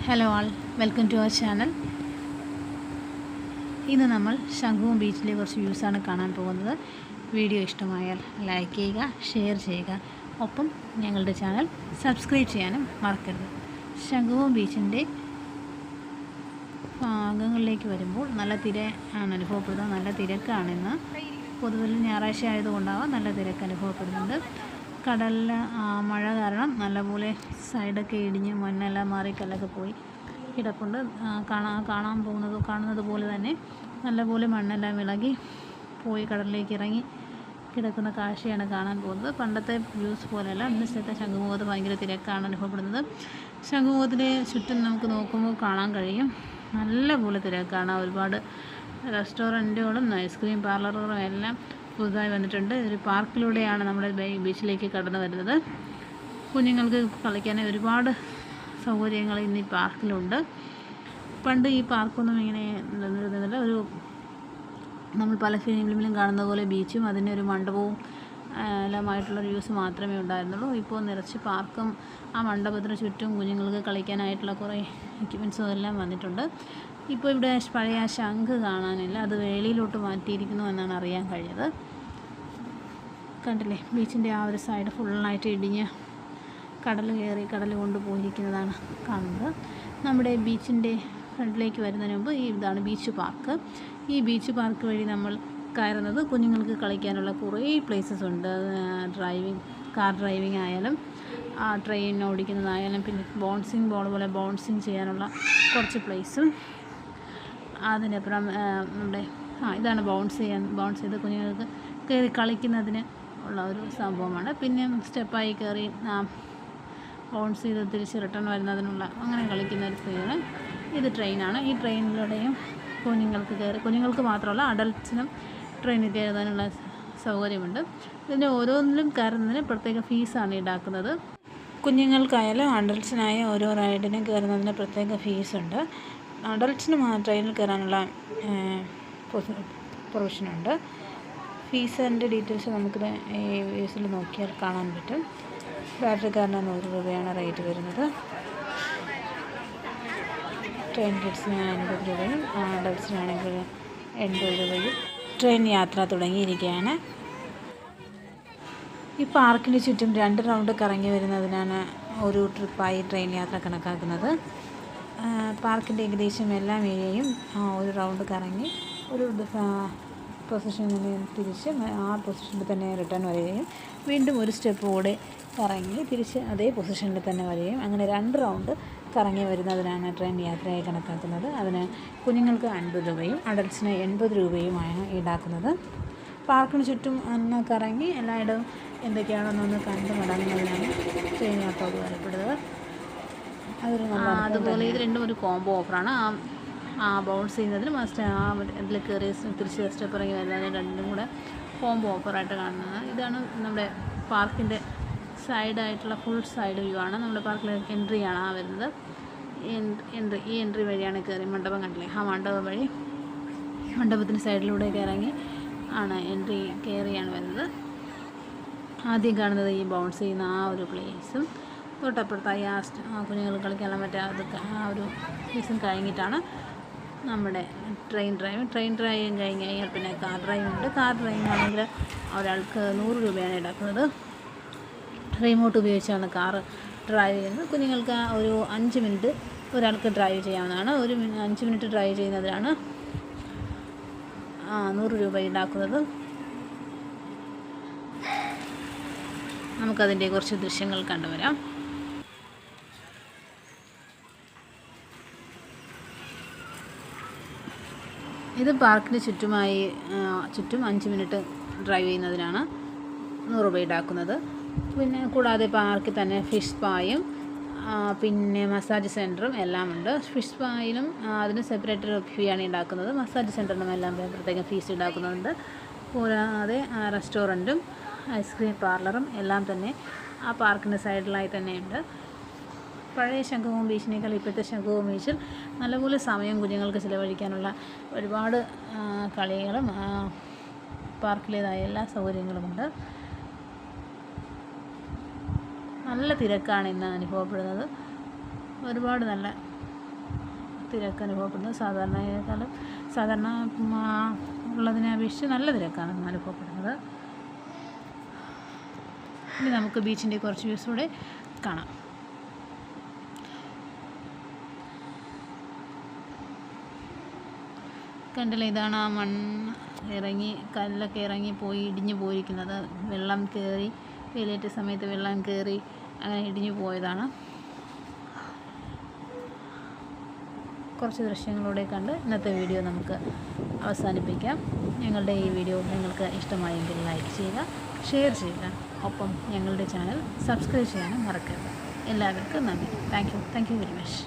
Hello all, welcome to our channel. ഇന്ന് നമ്മൾ ശംഖുവും ബീച്ചിലെ കുറച്ച് വ്യൂസാണ് കാണാൻ പോകുന്നത്. വീഡിയോ ഇഷ്ടമായാൽ ലൈക്ക് ചെയ്യുക, ഷെയർ ചെയ്യുക, ഒപ്പം ഞങ്ങളുടെ ചാനൽ സബ്സ്ക്രൈബ് ചെയ്യാനും മറക്കരുത്. ശംഖുവും ബീച്ചിൻ്റെ ഭാഗങ്ങളിലേക്ക് വരുമ്പോൾ നല്ല തിരക്കാണ് അനുഭവപ്പെടുന്നത്. നല്ല തിരക്കാണിന്ന്. പൊതുവിൽ ഞായറാഴ്ച ആയതുകൊണ്ടാവാം നല്ല തിരക്ക് അനുഭവപ്പെടുന്നുണ്ട്. കടലിൽ മഴ കാരണം നല്ലപോലെ സൈഡൊക്കെ ഇടിഞ്ഞ് മണ്ണെല്ലാം മാറി കല്ലൊക്കെ പോയി കിടപ്പുണ്ട്. കാണുന്നത് പോലെ തന്നെ നല്ലപോലെ മണ്ണെല്ലാം ഇളകി പോയി കടലിലേക്ക് ഇറങ്ങി കിടക്കുന്ന കാഴ്ചയാണ് കാണാൻ പോകുന്നത്. പണ്ടത്തെ വ്യൂസ് പോലെയല്ല. ഇന്നത്തെ ശംഖുമുഖത്ത് ഭയങ്കര തിരക്കാണ് അനുഭവപ്പെടുന്നത്. ശംഖുമുഖത്തിൻ്റെ ചുറ്റും നമുക്ക് നോക്കുമ്പോൾ കാണാൻ കഴിയും നല്ലപോലെ തിരക്കാണ്. ഒരുപാട് റെസ്റ്റോറൻറ്റുകളും ഐസ്ക്രീം പാർലറുകളും എല്ലാം പുതുതായി വന്നിട്ടുണ്ട്. ഒരു പാർക്കിലൂടെയാണ് നമ്മുടെ ബീച്ചിലേക്ക് കടന്നു വരുന്നത്. കുഞ്ഞുങ്ങൾക്ക് കളിക്കാൻ ഒരുപാട് സൗകര്യങ്ങൾ ഇന്ന് ഈ പാർക്കിലുണ്ട്. പണ്ട് ഈ പാർക്കൊന്നും ഇങ്ങനെ നിന്നിരുന്നില്ല. നമ്മൾ പല ഫിലിമിലും കാണുന്ന പോലെ ബീച്ചും അതിൻ്റെ ഒരു മണ്ഡപവും എല്ലാമായിട്ടുള്ള വ്യൂസ് മാത്രമേ ഉണ്ടായിരുന്നുള്ളൂ. ഇപ്പോൾ നിറച്ച് പാർക്കും ആ മണ്ഡപത്തിന് ചുറ്റും കുഞ്ഞുങ്ങൾക്ക് കളിക്കാനായിട്ടുള്ള കുറേ എക്യുപ്മെൻറ്റ്സും എല്ലാം വന്നിട്ടുണ്ട്. ഇപ്പോൾ ഇവിടെ പഴയ ശംഖ് കാണാനില്ല, അത് വേളിയിലോട്ട് മാറ്റിയിരിക്കുന്നു എന്നാണ് അറിയാൻ കഴിഞ്ഞത്. കണ്ടില്ലേ, ബീച്ചിൻ്റെ ആ ഒരു സൈഡ് ഫുള്ളായിട്ട് ഇടിഞ്ഞ് കടൽ കൊണ്ടുപോയിരിക്കുന്നതാണ് കാണുന്നത്. നമ്മുടെ ബീച്ചിൻ്റെ ഫ്രണ്ടിലേക്ക് വരുന്നതിന് മുമ്പ് ഇതാണ് ബീച്ച് പാർക്ക്. ഈ ബീച്ച് പാർക്ക് വഴി നമ്മൾ കയറുന്നത് കുഞ്ഞുങ്ങൾക്ക് കളിക്കാനുള്ള കുറേ പ്ലേസസ് ഉണ്ട്. കാർ ഡ്രൈവിംഗ് ആയാലും ട്രെയിൻ ഓടിക്കുന്നതായാലും പിന്നെ ബൗൺസിങ് ബോൾ പോലെ ബൗൺസിങ് ചെയ്യാനുള്ള കുറച്ച് പ്ലേസും, അതിനപ്പുറം നമ്മുടെ ഇതാണ് ബൗൺസ് ചെയ്ത് കുഞ്ഞുങ്ങൾക്ക് കയറി കളിക്കുന്നതിന് ഉള്ള ഒരു സംഭവമാണ്. പിന്നെ സ്റ്റെപ്പായി കയറി ബൗൺസ് ചെയ്ത് തിരിച്ച് റിട്ടേൺ വരുന്നതിനുള്ള അങ്ങനെ കളിക്കുന്ന ഒരു സ്ഥിതിയാണ്. ഇത് ട്രെയിനാണ്. ഈ ട്രെയിനിലൂടെയും കുഞ്ഞുങ്ങൾക്ക് മാത്രമല്ല അഡൾട്ട്സിനും ട്രെയിനിൽ കയറുന്നതിനുള്ള സൗകര്യമുണ്ട്. ഇതിൻ്റെ ഓരോന്നിലും കയറുന്നതിന് പ്രത്യേക ഫീസാണ് ഈടാക്കുന്നത്. കുഞ്ഞുങ്ങൾക്കായാലും അഡൾട്ട്സിനായ ഓരോ റൈഡിനും കയറുന്നതിന് പ്രത്യേക ഫീസുണ്ട്. അഡൾട്ട്സിന് ട്രെയിനിൽ കയറാനുള്ള പ്രൊവിഷനുണ്ട്. ഫീസിൻ്റെ ഡീറ്റെയിൽസ് നമുക്ക് ഈ വ്യൂസിൽ നോക്കിയാൽ കാണാൻ പറ്റും. ബാറ്ററിക്കാരന് 100 രൂപയാണ് റേറ്റ് വരുന്നത്. ട്രെയിൻ കിഡ്സിന് 50 രൂപയും അഡൾട്ട്സിനാണെങ്കിൽ 80 രൂപയും ട്രെയിൻ യാത്ര തുടങ്ങിയിരിക്കുകയാണ്. ഈ പാർക്കിന് ചുറ്റും 2 റൗണ്ട് കറങ്ങി വരുന്നതിനാണ് ഒരു ട്രിപ്പായി ട്രെയിൻ യാത്ര കണക്കാക്കുന്നത്. പാർക്കിൻ്റെ ഏകദേശം എല്ലാ ഏരിയയും ഒരു റൗണ്ട് കറങ്ങി ഒരു പൊസിഷനിൽ നിന്ന് തിരിച്ച് ആ പൊസിഷനിൽ തന്നെ റിട്ടേൺ വരികയും വീണ്ടും ഒരു സ്റ്റെപ്പ് കൂടെ കറങ്ങി തിരിച്ച് അതേ പൊസിഷനിൽ തന്നെ വരികയും അങ്ങനെ 2 റൗണ്ട് കറങ്ങി വരുന്നതിനാണ് ട്രെയിൻ യാത്രയായി കണക്കാക്കുന്നത്. അതിന് കുഞ്ഞുങ്ങൾക്ക് 50 രൂപയും അഡൾട്ട്സിന് 80 രൂപയുമാണ് ഈടാക്കുന്നത്. പാർക്കിന് ചുറ്റും ഒന്ന് കറങ്ങി എല്ലായിടവും എന്തൊക്കെയാണെന്നൊന്ന് കണ്ടു മടങ്ങുന്നതിനാണ് ട്രെയിൻ യാത്ര ഉപകാരപ്പെടുന്നത്. അതുപോലെ ഇത് രണ്ടും ഒരു കോംബോ ഓഫറാണ്. ബൗൺസ് ചെയ്യുന്നതിന് ഇതിൽ കയറി തിരിച്ച് സ്റ്റെപ്പ് ഇറങ്ങി വരുന്നതിന് രണ്ടും കൂടെ കോംബോ ഓഫറായിട്ട് കാണുന്നത്. ഇതാണ് നമ്മുടെ പാർക്കിൻ്റെ സൈഡായിട്ടുള്ള ഫുൾ സൈഡ് വ്യൂ ആണ്. നമ്മുടെ പാർക്കിൽ എൻട്രിയാണ് വരുന്നത്. ഈ എൻട്രി വഴിയാണ് കയറി മണ്ഡപം കണ്ടില്ലേ, ആ മണ്ഡപം വഴി മണ്ഡപത്തിൻ്റെ സൈഡിലൂടെ ഇറങ്ങി ആണ് എൻട്രി കയറിയാണ് വരുന്നത്. ആദ്യം കാണുന്നത് ഈ ബൗൺസ് ചെയ്യുന്ന ആ ഒരു പ്ലേസും തൊട്ടപ്പുറത്തായി കുഞ്ഞുങ്ങൾ കളിക്കാനുള്ള മറ്റേ ആ ഒരു പ്ലേസും കഴിഞ്ഞിട്ടാണ് നമ്മുടെ ട്രെയിൻ ഡ്രൈവിങ് കഴിഞ്ഞ് കഴിഞ്ഞാൽ പിന്നെ കാർ ഡ്രൈവിംഗ് ഉണ്ട്. കാർ ഡ്രൈവിംഗ് ആണെങ്കിൽ ഒരാൾക്ക് 100 രൂപയാണ് ഈടാക്കുന്നത്. റിമോട്ട് ഉപയോഗിച്ചാണ് കാർ ഡ്രൈവ് ചെയ്യുന്നത്. കുഞ്ഞുങ്ങൾക്ക് ഒരു 5 മിനിറ്റ് ഒരാൾക്ക് ഡ്രൈവ് ചെയ്യാവുന്നതാണ്. 5 മിനിറ്റ് ഡ്രൈവ് ചെയ്യുന്നതിനാണ് 100 രൂപ ഈടാക്കുന്നത്. നമുക്കതിൻ്റെ കുറച്ച് ദൃശ്യങ്ങൾ കണ്ടുവരാം. ഇത് പാർക്കിന് ചുറ്റും 5 മിനിറ്റ് ഡ്രൈവ് ചെയ്യുന്നതിനാണ് 100 രൂപ ഈടാക്കുന്നത്. പിന്നെ കൂടാതെ പാർക്കിൽ തന്നെ ഫിഷ് സ്പായും പിന്നെ മസാജ് സെൻറ്ററും എല്ലാം ഉണ്ട്. ഫിഷ് സ്പായിലും അതിന് സെപ്പറേറ്റ് ഫീയാണ് ഈടാക്കുന്നത്. മസാജ് സെൻറ്ററിനും എല്ലാം പ്രത്യേകം ഫീസ് ഈടാക്കുന്നുണ്ട്. കൂടാതെ റെസ്റ്റോറൻറ്റും ഐസ്ക്രീം പാർലറും എല്ലാം തന്നെ ആ പാർക്കിൻ്റെ സൈഡിലായി തന്നെയുണ്ട്. പഴയ ശംഖുമുഖം ബീച്ചിനേക്കാൾ ഇപ്പോഴത്തെ ശംഖുമുഖം ബീച്ചിൽ നല്ലപോലെ സമയം കുഞ്ഞുങ്ങൾക്ക് ചിലവഴിക്കാനുള്ള ഒരുപാട് കളികളും പാർക്കിലേതായ എല്ലാ സൗകര്യങ്ങളുമുണ്ട്. നല്ല തിരക്കാണ് ഇന്ന് അനുഭവപ്പെടുന്നത്. ഒരുപാട് നല്ല തിരക്ക് അനുഭവപ്പെടുന്നത്. സാധാരണ ഉള്ളതിനെ അപേക്ഷിച്ച് നല്ല തിരക്കാണ് അനുഭവപ്പെടുന്നത്. ഇനി നമുക്ക് ബീച്ചിൻ്റെ കുറച്ച് വ്യൂസ് കൂടെ കാണാം. കണ്ടില്ലേ, ഇതാണ് ആ മണ്ണ് കല്ലൊക്കെ ഇറങ്ങി പോയി ഇടിഞ്ഞു പോയിരിക്കുന്നത്. വെള്ളം കയറി, വെയിലേറ്റ സമയത്ത് വെള്ളം കയറി അങ്ങനെ ഇടിഞ്ഞു പോയതാണ്. കുറച്ച് ദൃശ്യങ്ങളൂടെ കണ്ട് ഇന്നത്തെ വീഡിയോ നമുക്ക് അവസാനിപ്പിക്കാം. ഞങ്ങളുടെ ഈ വീഡിയോ നിങ്ങൾക്ക് ഇഷ്ടമായെങ്കിൽ ലൈക്ക് ചെയ്യുക, ഷെയർ ചെയ്യുക, ഒപ്പം ഞങ്ങളുടെ ചാനൽ സബ്സ്ക്രൈബ് ചെയ്യാനും മറക്കരുത്. എല്ലാവർക്കും നന്ദി. Thank you very much.